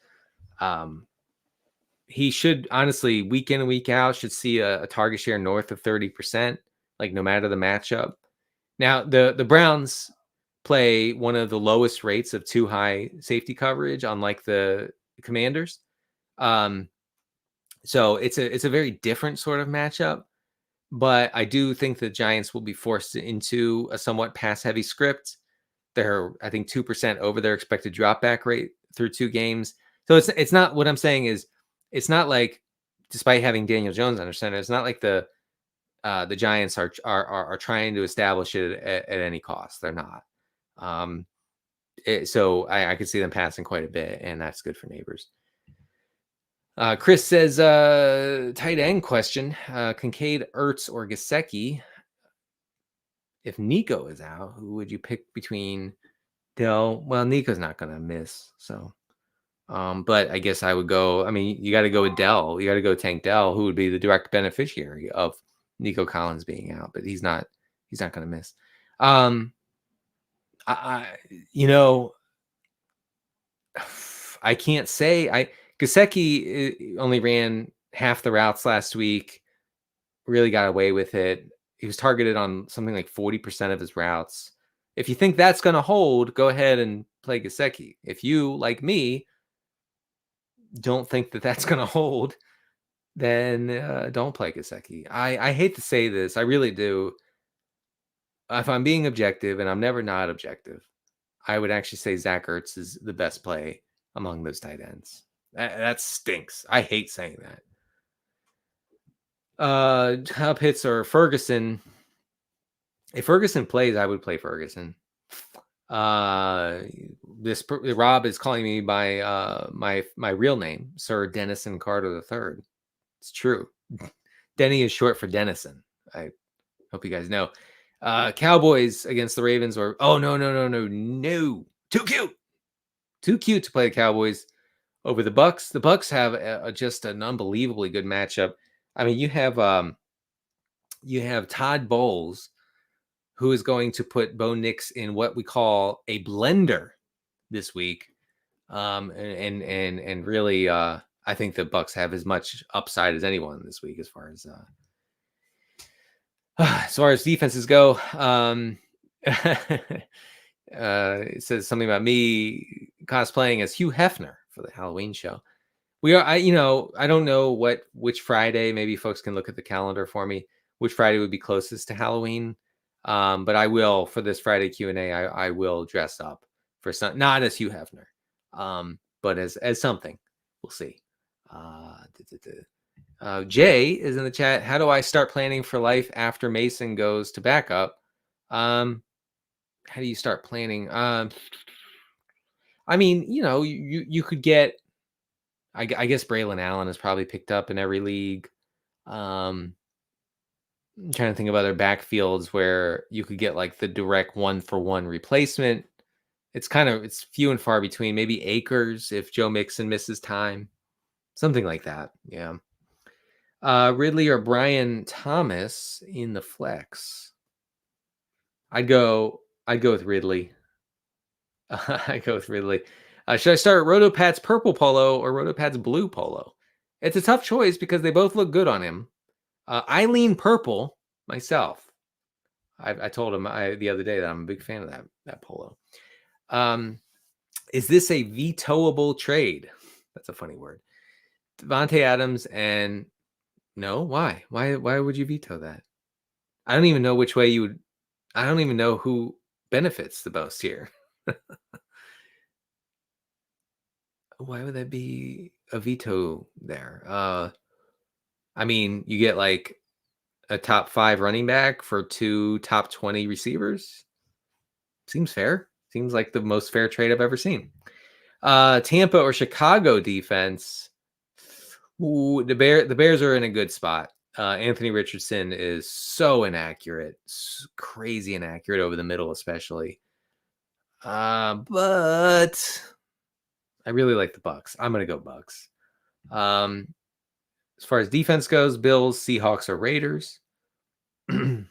He should honestly, week in and week out, should see a target share north of 30%, no matter the matchup. Now, the Browns play one of the lowest rates of too high safety coverage, unlike the Commanders. So it's a very different sort of matchup. But I do think the Giants will be forced into a somewhat pass-heavy script. They're, I think, 2% over their expected drop-back rate through 2 games. So it's not, what I'm saying is, it's not like, despite having Daniel Jones under center, it's not like the Giants are trying to establish it at any cost. They're not. So I could see them passing quite a bit, and that's good for Neighbors. Cris says, tight end question, Kincaid, Ertz, or Gesicki. If Nico is out, who would you pick between Dell? Well, Nico's not going to miss. So, but I guess I would go, I mean, you got to go with Dell. You got to go Tank Dell, who would be the direct beneficiary of Nico Collins being out, but he's not going to miss. I can't say. Gesicki only ran half the routes last week, really got away with it. He was targeted on something like 40% of his routes. If you think that's going to hold, go ahead and play Gesicki. If you, like me, don't think that that's going to hold, then don't play Gesicki. I hate to say this. I really do. If I'm being objective, and I'm never not objective, I would actually say Zach Ertz is the best play among those tight ends. That stinks. I hate saying that. Kyle Pitts or Ferguson. If Ferguson plays, I would play Ferguson. Rob is calling me by my real name, Sir Dennison Carter III. It's true. Denny is short for Dennison. I hope you guys know. Cowboys against the Ravens, or no. Too cute to play the Cowboys over the Bucks. The Bucks have just an unbelievably good matchup. I mean, you have Todd Bowles, who is going to put Bo Nix in what we call a blender this week. And really, I think the Bucks have as much upside as anyone this week as far as defenses go. It says something about me cosplaying as Hugh Hefner for the Halloween show. I don't know which Friday, maybe folks can look at the calendar for me, which Friday would be closest to Halloween. But I will, for this Friday Q&A, I will dress up for some, not as Hugh Hefner, but as something. We'll see. Jay is in the chat. How do I start planning for life after Mason goes to backup? How do you start planning? I mean, you could get, I guess Braylon Allen is probably picked up in every league. I'm trying to think of other backfields where you could get like the direct 1-for-1 replacement. It's few and far between. Maybe Akers if Joe Mixon misses time, something like that. Yeah. Ridley or Brian Thomas in the flex. I'd go with Ridley. I go with Ridley. Should I start Rotopat's purple polo or Rotopat's blue polo? It's a tough choice because they both look good on him. I lean purple myself. I told him the other day that I'm a big fan of that polo. Is this a vetoable trade? That's a funny word. Devontae Adams and no, why? Why would you veto that? I don't even know which way you would. I don't even know who benefits the most here. Why would that be a veto there? I mean, you get like a top 5 running back for 2 top 20 receivers. Seems fair. Seems like the most fair trade I've ever seen. Tampa or Chicago defense. Ooh, the Bears are in a good spot. Anthony Richardson is so inaccurate, crazy inaccurate over the middle, especially. But I really like the Bucks. I'm gonna go Bucks. As far as defense goes, Bills, Seahawks, or Raiders. With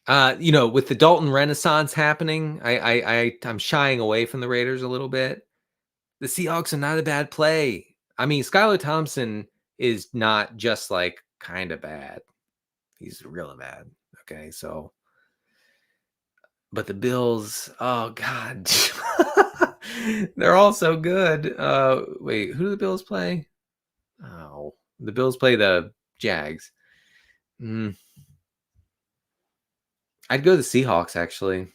the Dalton Renaissance happening, I'm shying away from the Raiders a little bit. The Seahawks are not a bad play. I mean, Skylar Thompson is not just like kind of bad. He's real bad. Okay, so, but the Bills, oh God. They're all so good. Wait, who do the Bills play? Oh, the Bills play the Jags. I'd go the Seahawks, actually.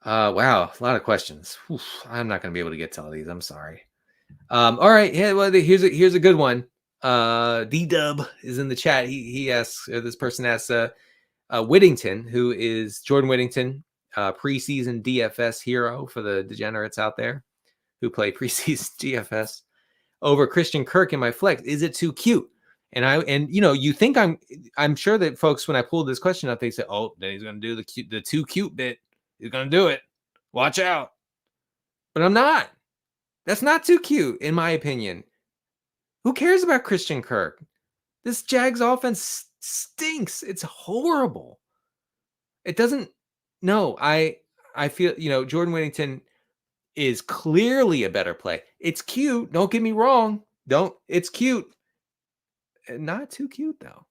Wow, a lot of questions. Oof, I'm not going to be able to get to all these. I'm sorry. All right, yeah. Well, here's a good one. D Dub is in the chat. He asks. This person asks. Whittington, who is Jordan Whittington, preseason DFS hero for the degenerates out there who play preseason DFS, over Christian Kirk in my flex. Is it too cute? And you think I'm sure that folks, when I pulled this question up, they say, oh, then he's going to do the too cute bit. He's going to do it. Watch out. But I'm not. That's not too cute, in my opinion. Who cares about Christian Kirk? This Jags offense stinks. It's horrible. It doesn't. No, I feel, Jordan Whittington is clearly a better play. It's cute. Don't get me wrong. It's cute. Not too cute, though.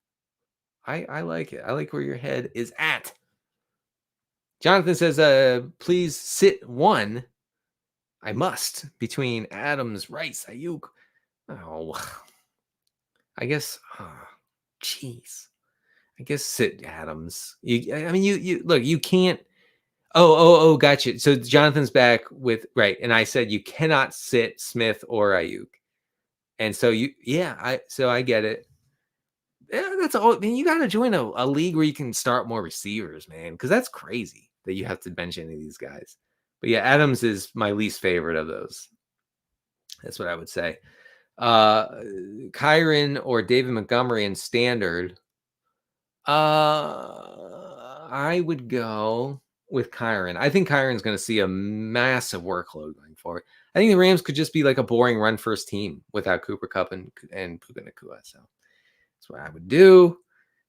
I like it. I like where your head is at. Jonathan says, please sit one. I must, between Adams, Rice, Ayuk. Oh, I guess, jeez. I guess sit Adams. You look, you can't. Oh, gotcha. So Jonathan's back with, right. And I said, you cannot sit Smith or Ayuk. And so I get it. Yeah, that's all. I mean, you got to join a league where you can start more receivers, man, because that's crazy that you have to bench any of these guys. But yeah, Adams is my least favorite of those. That's what I would say. Kyron or David Montgomery in standard. I would go with Kyron. I think Kyron's going to see a massive workload going forward. I think the Rams could just be like a boring run first team without Cooper Kupp and Puka Nacua. So that's what I would do.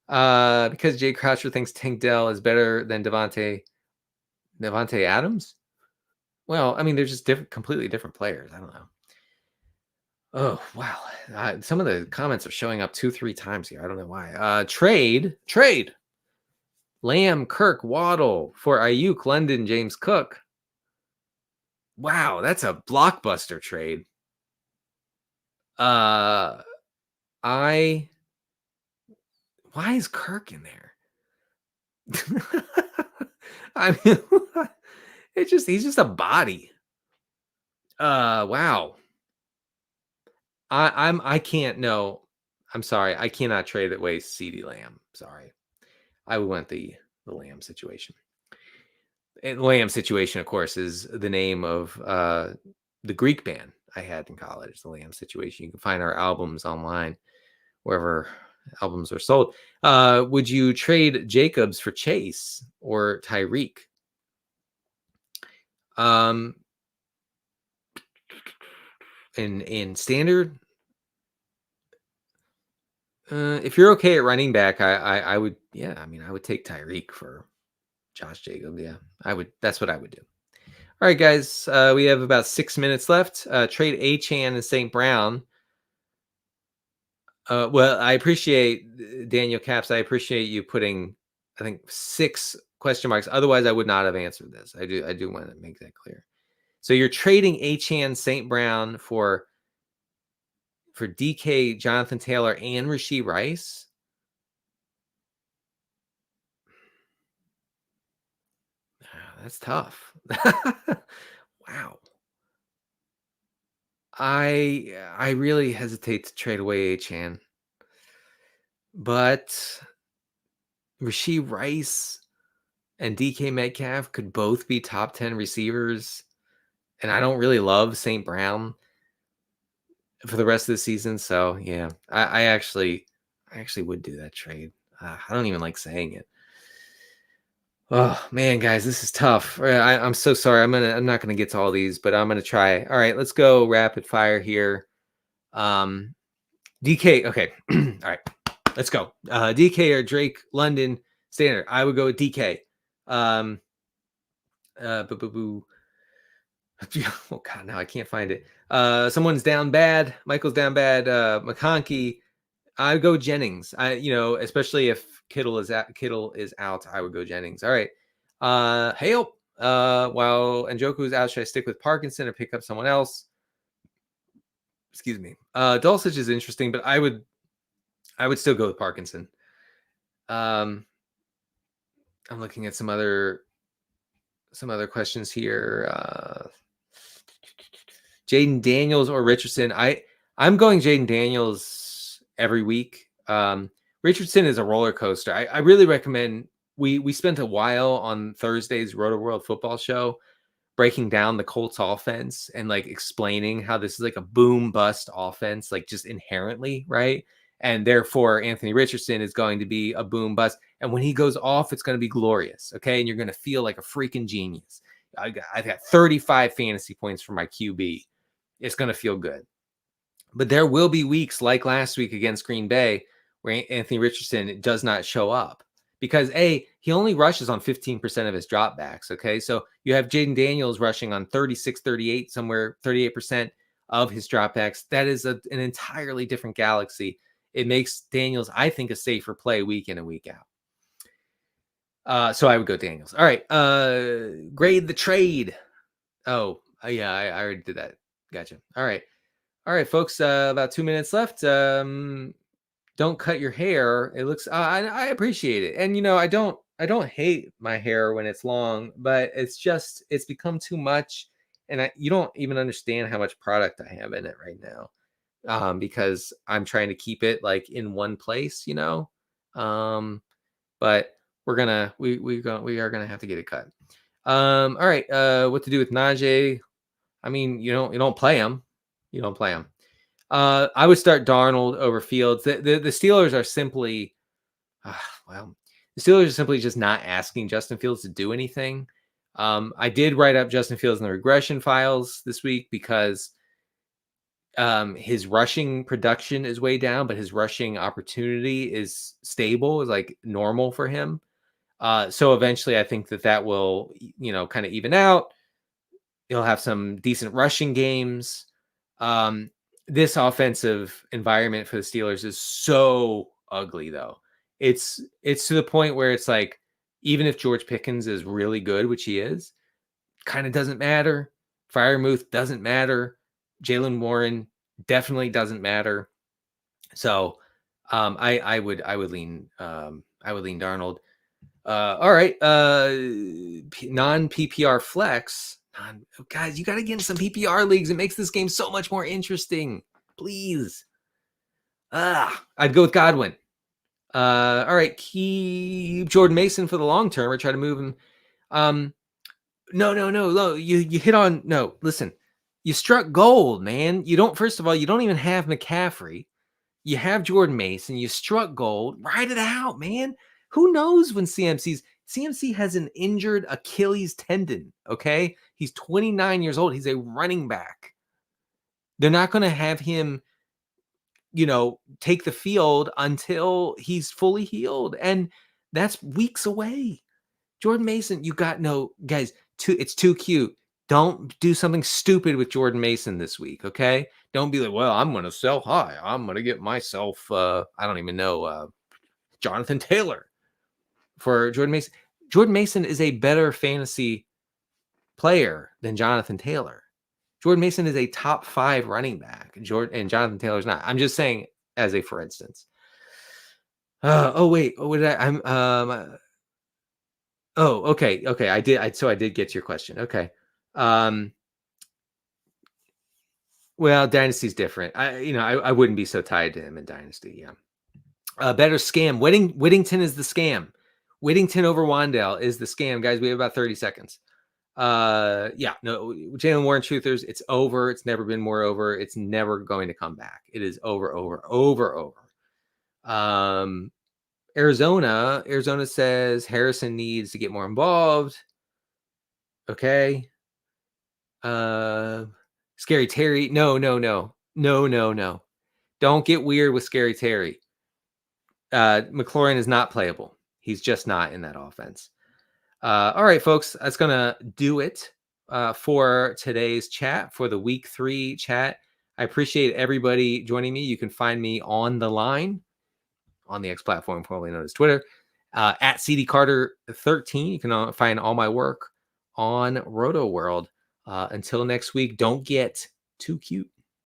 Because Jay Croucher thinks Tank Dell is better than Devontae Adams. Well, I mean, they're just completely different players. I don't know. Oh, wow. Some of the comments are showing up 2-3 times here. I don't know why. Trade. Lamb, Kirk, Waddle for Ayuk, London, James Cook. Wow, that's a blockbuster trade. Why is Kirk in there? I mean, he's just a body. Wow. I can't. No, I'm sorry. I cannot trade it away CeeDee Lamb. Sorry. I want the Lamb situation. And Lamb situation, of course, is the name of the Greek band I had in college, the Lamb situation. You can find our albums online, wherever albums are sold. Would you trade Jacobs for Chase or Tyreek? In standard, if you're okay at running back, I would, I would take Tyreek for Josh Jacobs. Yeah, I would. That's what I would do. All right, guys, we have about 6 minutes left. Trade Achane and St. Brown. Well, I appreciate Daniel Caps. I appreciate you putting, I think, 6 question marks. Otherwise, I would not have answered this. I do want to make that clear. So you're trading Achane, St. Brown for DK, Jonathan Taylor, and Rashee Rice. That's tough. Wow. I really hesitate to trade away Achane, but Rashee Rice and DK Metcalf could both be top 10 receivers, and I don't really love St. Brown for the rest of the season. So yeah, I actually would do that trade. I don't even like saying it. Oh man, guys, this is tough. I'm so sorry. I'm not gonna get to all these, but I'm gonna try. All right, let's go rapid fire here. DK. Okay. All right, let's go. DK or Drake, London, standard. I would go with DK. Oh God, now I can't find it. Someone's down bad. Michael's down bad. McConkey. I would go Jennings. Especially if Kittle is out, I would go Jennings. All right. Help. While Njoku's out, should I stick with Parkinson or pick up someone else? Excuse me. Dulcich is interesting, but I would still go with Parkinson. I'm looking at some other questions here. Jaden Daniels or Richardson? I'm going Jaden Daniels every week. Richardson is a roller coaster. I really recommend. We spent a while on Thursday's Rotoworld football show breaking down the Colts offense and like explaining how this is like a boom bust offense, like just inherently, right? And therefore Anthony Richardson is going to be a boom bust. And when he goes off, it's going to be glorious. Okay. And you're going to feel like a freaking genius. I've got 35 fantasy points for my QB. It's going to feel good. But there will be weeks like last week against Green Bay where Anthony Richardson does not show up. Because he only rushes on 15% of his dropbacks. Okay. So you have Jaden Daniels rushing on 36, 38, somewhere 38% of his dropbacks. That is an entirely different galaxy. It makes Daniels, I think, a safer play week in and week out. So I would go Daniels. All right. Grade the trade. Oh, yeah, I already did that. Gotcha. All right, folks. About 2 minutes left. Don't cut your hair. It looks, I appreciate it. And, I don't hate my hair when it's long, but it's become too much. And you don't even understand how much product I have in it right now. Because I'm trying to keep it like in one place, but we are going to have to get it cut. All right. What to do with Najee? I mean, you don't play him. You don't play him. I would start Darnold over Fields. The Steelers are simply, the Steelers are simply just not asking Justin Fields to do anything. I did write up Justin Fields in the regression files this week because his rushing production is way down, but his rushing opportunity is stable, is like normal for him. So eventually I think that will, kind of even out. He'll have some decent rushing games. This offensive environment for the Steelers is so ugly, though. It's to the point where it's like, even if George Pickens is really good, which he is, kind of doesn't matter. Freiermuth doesn't matter. Jaylen Warren definitely doesn't matter. So I would lean Darnold. All right. Non PPR flex. Guys, you got to get in some PPR leagues. It makes this game so much more interesting. Please. I'd go with Godwin. All right. Keep Jordan Mason for the long term or try to move him. No. You hit on, no, listen, you struck gold, man. First of all, you don't even have McCaffrey. You have Jordan Mason. You struck gold. Ride it out, man. Who knows when CMC has an injured Achilles tendon, okay? He's 29 years old. He's a running back. They're not going to have him, take the field until he's fully healed. And that's weeks away. Jordan Mason, guys, it's too cute. Don't do something stupid with Jordan Mason this week, okay? Don't be like, well, I'm going to sell high. I'm going to get myself, I don't even know, Jonathan Taylor for Jordan Mason. Jordan Mason is a better fantasy player than Jonathan Taylor. Jordan Mason is a top 5 running back. And Jonathan Taylor's not. I'm just saying as a for instance. Wait. What did okay. I did get your question. Okay. Well, Dynasty's different. I wouldn't be so tied to him in Dynasty. Yeah. Better scam. Whittington is the scam. Whittington over Wandale is the scam, guys. We have about 30 seconds. Jaylen Warren truthers, it's over. It's never been more over. It's never going to come back. It is over. Arizona says Harrison needs to get more involved. Okay. Scary Terry. No. Don't get weird with Scary Terry. McLaurin is not playable. He's just not in that offense. All right, folks, that's going to do it for today's chat, for the week 3 chat. I appreciate everybody joining me. You can find me on the line on the X platform, formerly known as Twitter, at CDCarter13. You can find all my work on Rotoworld. Until next week, don't get too cute.